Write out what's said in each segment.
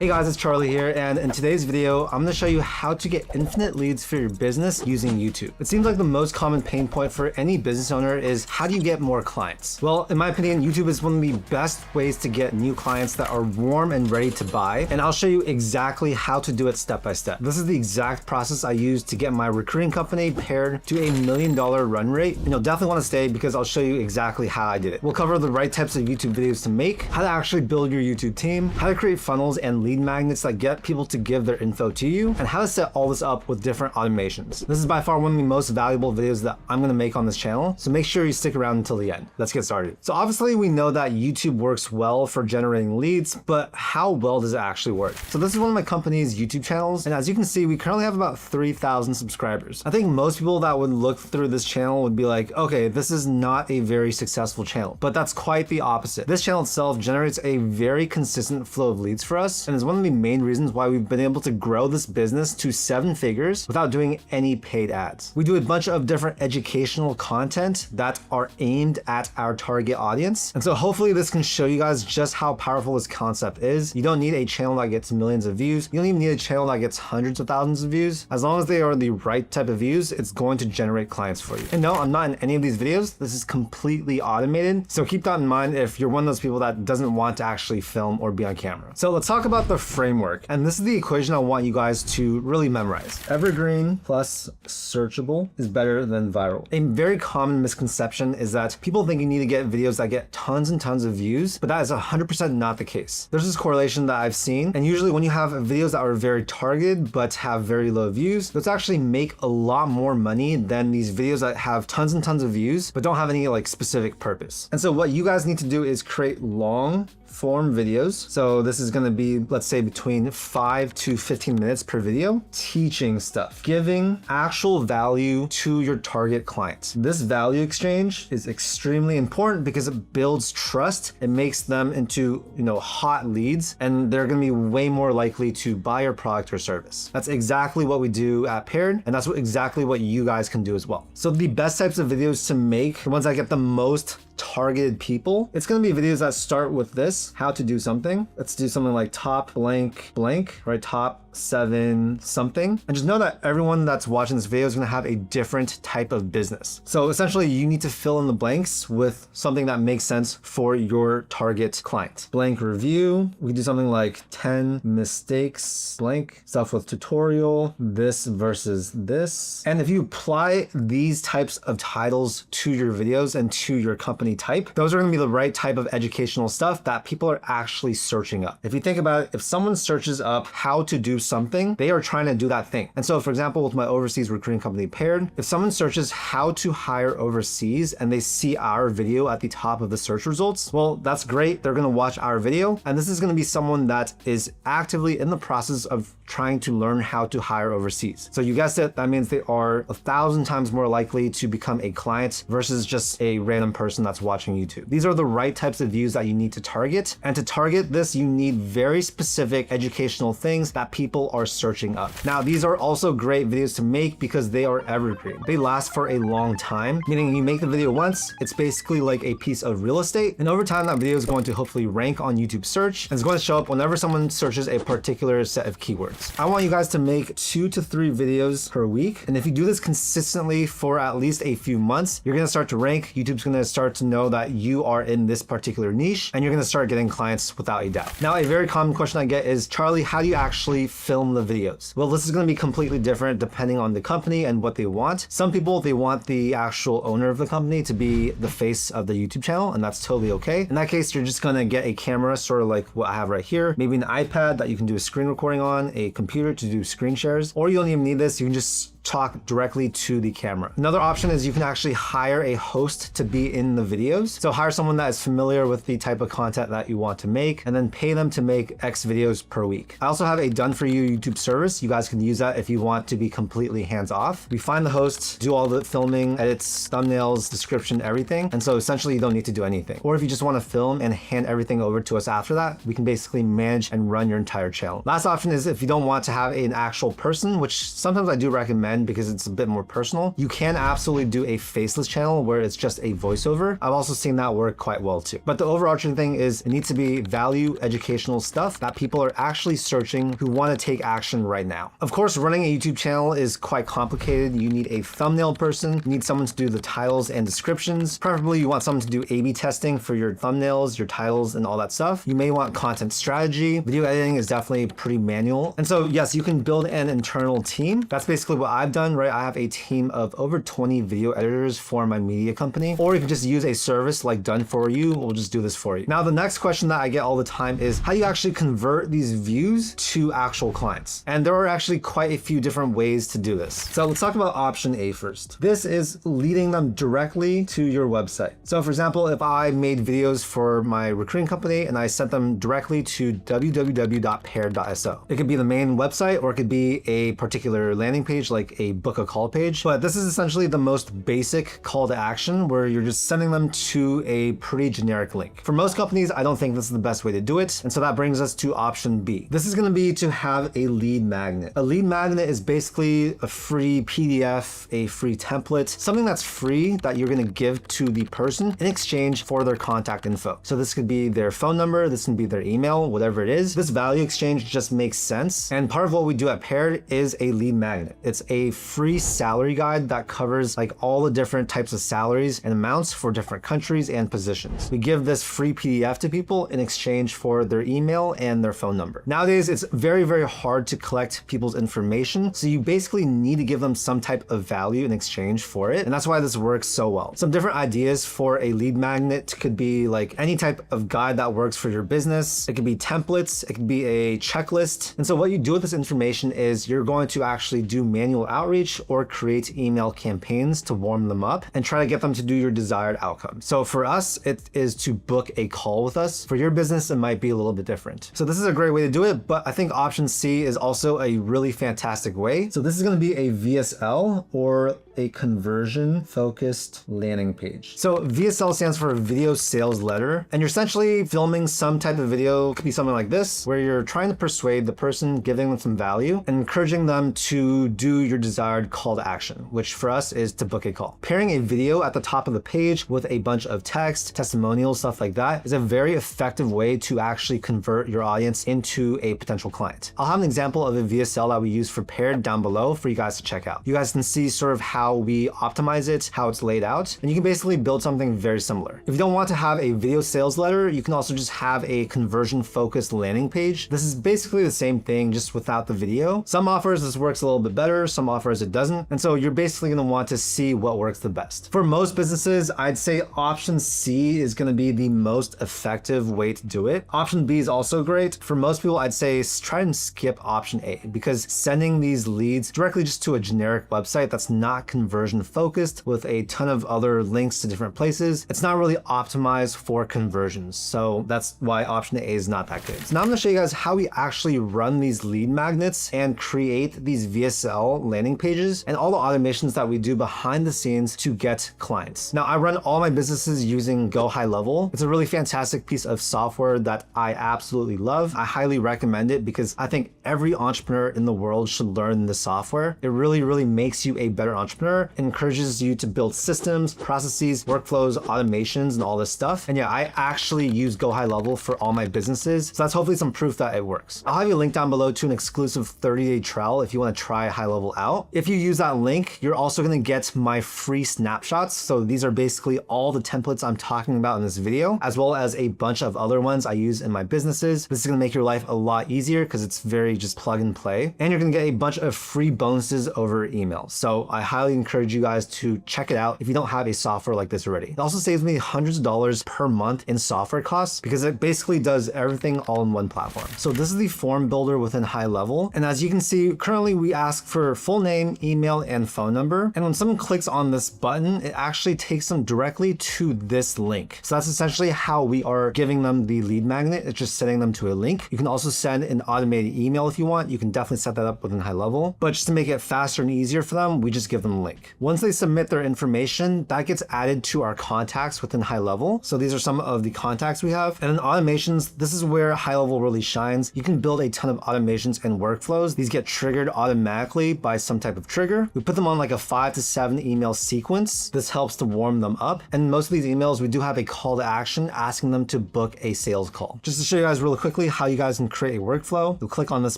Hey guys, it's Charlie here, and in today's video, I'm gonna show you how to get infinite leads for your business using YouTube. It seems like the most common pain point for any business owner is how do you get more clients? Well, in my opinion, YouTube is one of the best ways to get new clients that are warm and ready to buy, and I'll show you exactly how to do it step by step. This is the exact process I used to get my recruiting company Paired to $1 million run rate, and you'll definitely want to stay because I'll show you exactly how I did it. We'll cover the right types of YouTube videos to make, how to actually build your YouTube team, how to create funnels and lead magnets that get people to give their info to you, and how to set all this up with different automations. This is by far one of the most valuable videos that I'm going to make on this channel, so make sure you stick around until the end. Let's get started. So obviously we know that YouTube works well for generating leads, but how well does it actually work? So this is one of my company's YouTube channels, and as you can see, we currently have about 3,000 subscribers. I think most people that would look through this channel would be like, okay, this is not a very successful channel, but that's quite the opposite. This channel itself generates a very consistent flow of leads for us, and is one of the main reasons why we've been able to grow this business to 7 figures without doing any paid ads. We do a bunch of different educational content that are aimed at our target audience. And so hopefully this can show you guys just how powerful this concept is. You don't need a channel that gets millions of views. You don't even need a channel that gets hundreds of thousands of views. As long as they are the right type of views, it's going to generate clients for you. And no, I'm not in any of these videos. This is completely automated. So keep that in mind if you're one of those people that doesn't want to actually film or be on camera. So let's talk about the framework. And this is the equation I want you guys to really memorize. Evergreen plus searchable is better than viral. A very common misconception is that people think you need to get videos that get tons and tons of views, but that is 100% not the case. There's this correlation that I've seen, and usually when you have videos that are very targeted but have very low views, those actually make a lot more money than these videos that have tons and tons of views but don't have any like specific purpose. And so what you guys need to do is create long form videos. So this is going to be, let's say, between 5 to 15 minutes per video, teaching stuff, giving actual value to your target clients. This value exchange is extremely important because it builds trust. It makes them into, hot leads, and they're going to be way more likely to buy your product or service. That's exactly what we do at Paired, and that's exactly what you guys can do as well. So the best types of videos to make, the ones that get the most targeted people, it's going to be videos that start with this, how to do something. Let's do something like top blank blank, right? Top 7 something. And just know that everyone that's watching this video is going to have a different type of business. So essentially you need to fill in the blanks with something that makes sense for your target client. Blank review. We can do something like 10 mistakes, blank, stuff with tutorial, this versus this. And if you apply these types of titles to your videos and to your company type, those are going to be the right type of educational stuff that people are actually searching up. If you think about it, if someone searches up how to do something, they are trying to do that thing. And so for example, with my overseas recruiting company Paired, if someone searches how to hire overseas and they see our video at the top of the search results, well, that's great. They're going to watch our video. And this is going to be someone that is actively in the process of trying to learn how to hire overseas. So you guessed it, that means they are 1,000 times more likely to become a client versus just a random person that's watching YouTube. These are the right types of views that you need to target. And to target this, you need very specific educational things that people are searching up. Now, these are also great videos to make because they are evergreen. They last for a long time, meaning you make the video once, it's basically like a piece of real estate. And over time, that video is going to hopefully rank on YouTube search, and it's going to show up whenever someone searches a particular set of keywords. I want you guys to make 2 to 3 videos per week. And if you do this consistently for at least a few months, you're going to start to rank. YouTube's going to start to know that you are in this particular niche, and you're going to start getting clients without a doubt. Now, a very common question I get is, Charlie, how do you actually film the videos? Well, this is going to be completely different depending on the company and what they want. Some people, they want the actual owner of the company to be the face of the YouTube channel, and that's totally okay. In that case, you're just going to get a camera, sort of like what I have right here, maybe an iPad that you can do a screen recording on, a computer to do screen shares, or you don't even need this. You can just talk directly to the camera. Another option is you can actually hire a host to be in the videos. So hire someone that is familiar with the type of content that you want to make, and then pay them to make X videos per week. I also have a done for you YouTube service. You guys can use that if you want to be completely hands off. We find the host, do all the filming, edits, thumbnails, description, everything. And so essentially you don't need to do anything. Or if you just want to film and hand everything over to us after that, we can basically manage and run your entire channel. Last option is if you don't want to have an actual person, which sometimes I do recommend, end because it's a bit more personal. You can absolutely do a faceless channel where it's just a voiceover. I've also seen that work quite well too. But the overarching thing is it needs to be value educational stuff that people are actually searching who want to take action right now. Of course, running a YouTube channel is quite complicated. You need a thumbnail person. You need someone to do the titles and descriptions. Preferably you want someone to do A/B testing for your thumbnails, your titles, and all that stuff. You may want content strategy. Video editing is definitely pretty manual. And so yes, you can build an internal team. That's basically what I've done, right? I have a team of over 20 video editors for my media company, or you can just use a service like Done For You. We'll just do this for you. Now, the next question that I get all the time is how do you actually convert these views to actual clients? And there are actually quite a few different ways to do this. So let's talk about option A first. This is leading them directly to your website. So for example, if I made videos for my recruiting company and I sent them directly to www.paired.so, it could be the main website or it could be a particular landing page like a book a call page. But this is essentially the most basic call to action where you're just sending them to a pretty generic link. For most companies, I don't think this is the best way to do it. And so that brings us to option B. This is going to be to have a lead magnet. A lead magnet is basically a free PDF, a free template, something that's free that you're going to give to the person in exchange for their contact info. So this could be their phone number, this can be their email, whatever it is. This value exchange just makes sense. And part of what we do at Paired is a lead magnet. It's a free salary guide that covers like all the different types of salaries and amounts for different countries and positions. We give this free PDF to people in exchange for their email and their phone number. Nowadays, it's very, very hard to collect people's information. So you basically need to give them some type of value in exchange for it. And that's why this works so well. Some different ideas for a lead magnet could be like any type of guide that works for your business. It could be templates. It could be a checklist. And so what you do with this information is you're going to actually do manual outreach or create email campaigns to warm them up and try to get them to do your desired outcome. So for us, it is to book a call with us. For your business, it might be a little bit different. So this is a great way to do it, but I think option C is also a really fantastic way. So this is going to be a VSL or a conversion focused landing page. So VSL stands for video sales letter, and you're essentially filming some type of video. It could be something like this, where you're trying to persuade the person, giving them some value and encouraging them to do your desired call to action, which for us is to book a call. Pairing a video at the top of the page with a bunch of text, testimonials, stuff like that is a very effective way to actually convert your audience into a potential client. I'll have an example of a VSL that we use for Paired down below for you guys to check out. You guys can see sort of how we optimize it, how it's laid out, and you can basically build something very similar. If you don't want to have a video sales letter, you can also just have a conversion focused landing page. This is basically the same thing, just without the video. Some offers this works a little bit better, some offers it doesn't. And so you're basically going to want to see what works the best. For most businesses, I'd say option C is going to be the most effective way to do it. Option B is also great. For most people, I'd say try and skip option A, because sending these leads directly just to a generic website that's not conversion focused with a ton of other links to different places, it's not really optimized for conversions. So that's why option A is not that good. So now I'm going to show you guys how we actually run these lead magnets and create these VSL landing pages and all the automations that we do behind the scenes to get clients. Now, I run all my businesses using GoHighLevel. It's a really fantastic piece of software that I absolutely love. I highly recommend it because I think every entrepreneur in the world should learn this software. It really, really makes you a better entrepreneur, encourages you to build systems, processes, workflows, automations, and all this stuff. And yeah, I actually use GoHighLevel for all my businesses. So that's hopefully some proof that it works. I'll have you a link down below to an exclusive 30-day trial if you want to try HighLevel out. If you use that link, you're also going to get my free snapshots. So these are basically all the templates I'm talking about in this video, as well as a bunch of other ones I use in my businesses. This is going to make your life a lot easier because it's very just plug and play. And you're going to get a bunch of free bonuses over email. So I highly encourage you guys to check it out if you don't have a software like this already. It also saves me hundreds of dollars per month in software costs because it basically does everything all in one platform. So this is the form builder within HighLevel. And as you can see, currently we ask for full name, email, and phone number. And when someone clicks on this button, it actually takes them directly to this link. So that's essentially how we are giving them the lead magnet. It's just sending them to a link. You can also send an automated email if you want. You can definitely set that up within HighLevel. But just to make it faster and easier for them, we just give them a link. Once they submit their information, that gets added to our contacts within HighLevel. So these are some of the contacts we have. And in automations, this is where HighLevel really shines. You can build a ton of automations and workflows. These get triggered automatically by some type of trigger. We put them on like a 5 to 7 email sequence. This helps to warm them up. And most of these emails, we do have a call to action asking them to book a sales call. Just to show you guys really quickly how you guys can create a workflow, you'll click on this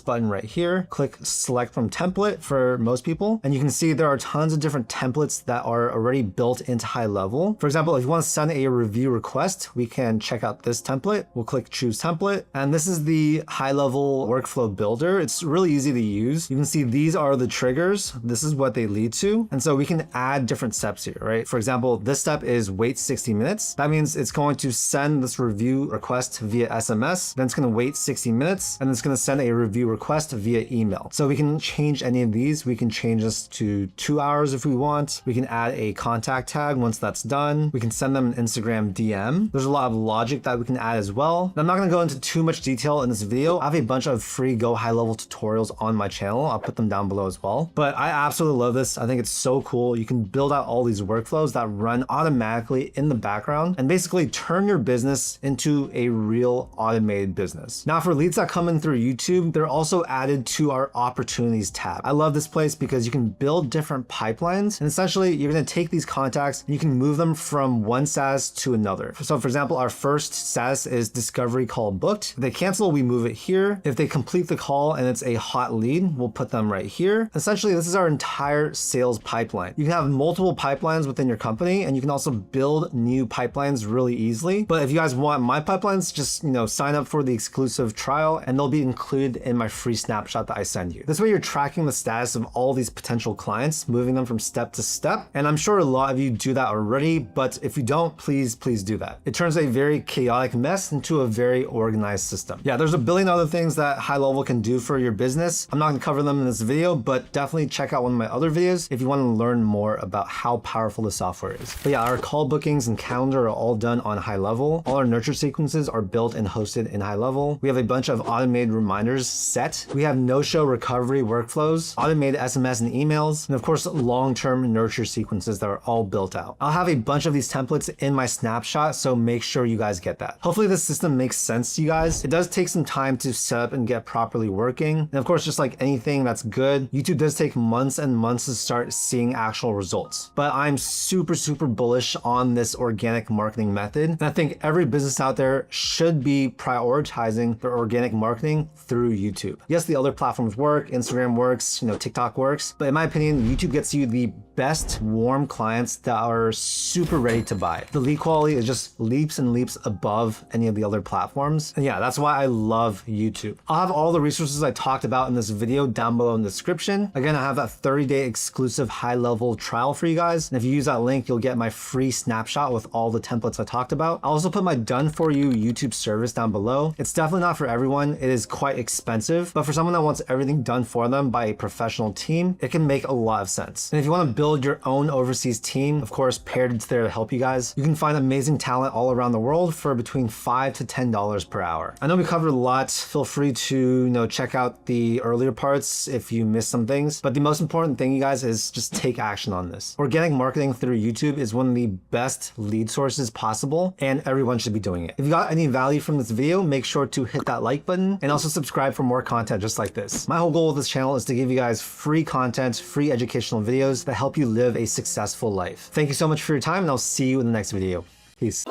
button right here, click select from template for most people. And you can see there are tons of different templates that are already built into HighLevel. For example, if you want to send a review request, we can check out this template. We'll click choose template. And this is the HighLevel workflow builder. It's really easy to use. You can see these are the triggers. This is what they lead to. And so we can add different steps here, right? For example, this step is wait 60 minutes. That means it's going to send this review request via SMS. Then it's going to wait 60 minutes and it's going to send a review request via email. So we can change any of these. We can change this to 2 hours if we want. We can add a contact tag once that's done. We can send them an Instagram DM. There's a lot of logic that we can add as well. Now, I'm not going to go into too much detail in this video. I have a bunch of free GoHighLevel tutorials on my channel. I'll put them down below as well. But I absolutely love this. I think it's so cool. You can build out all these workflows that run automatically in the background and basically turn your business into a real automated business. Now, for leads that come in through YouTube, they're also added to our opportunities tab. I love this place because you can build different pipelines and essentially you're going to take these contacts and you can move them from one status to another. So for example, our first status is discovery call booked. If they cancel, we move it here. If they complete the call and it's a hot lead, we'll put them right here. Essentially, this is our entire sales pipeline. You can have multiple pipelines within your company and you can also build new pipelines really easily. But if you guys want my pipelines, just, sign up for the exclusive trial and they'll be included in my free snapshot that I send you. This way you're tracking the status of all these potential clients, moving them from step to step. And I'm sure a lot of you do that already, but if you don't, please do that. It turns a very chaotic mess into a very organized system. Yeah, there's a billion other things that HighLevel can do for your business. I'm not gonna cover them in this video, but definitely check out one of my other videos if you want to learn more about how powerful the software is. But yeah, our call bookings and calendar are all done on HighLevel. All our nurture sequences are built and hosted in HighLevel. We have a bunch of automated reminders set. We have no-show recovery workflows, automated SMS and emails, and of course, long-term nurture sequences that are all built out. I'll have a bunch of these templates in my snapshot, so make sure you guys get that. Hopefully this system makes sense to you guys. It does take some time to set up and get properly working. And of course, just like anything that's good, YouTube does take months and months to start seeing actual results. But I'm super bullish on this organic marketing method. And I think every business out there should be prioritizing their organic marketing through YouTube. Yes, the other platforms work, Instagram works, TikTok works, but in my opinion, YouTube gets you the best warm clients that are super ready to buy. The lead quality is just leaps and leaps above any of the other platforms. And yeah, that's why I love YouTube. I'll have all the resources I talked about in this video down below in the description. Again, I have that 30-day exclusive HighLevel trial for you guys. And if you use that link, you'll get my free snapshot with all the templates I talked about. I'll also put my done for you YouTube service down below. It's definitely not for everyone. It is quite expensive, but for someone that wants everything done for them by a professional team, it can make a lot of sense. And if you want to build your own overseas team, of course, Paired is there to help you guys. You can find amazing talent all around the world for between $5 to $10 per hour. I know we covered a lot. Feel free to check out the earlier parts if you missed some things. But the most important thing, you guys, is just take action on this. Organic marketing through YouTube is one of the best lead sources possible, and everyone should be doing it. If you got any value from this video, make sure to hit that like button and also subscribe for more content just like this. My whole goal with this channel is to give you guys free content, free educational videos that help you live a successful life. Thank you so much for your time, and I'll see you in the next video. Peace.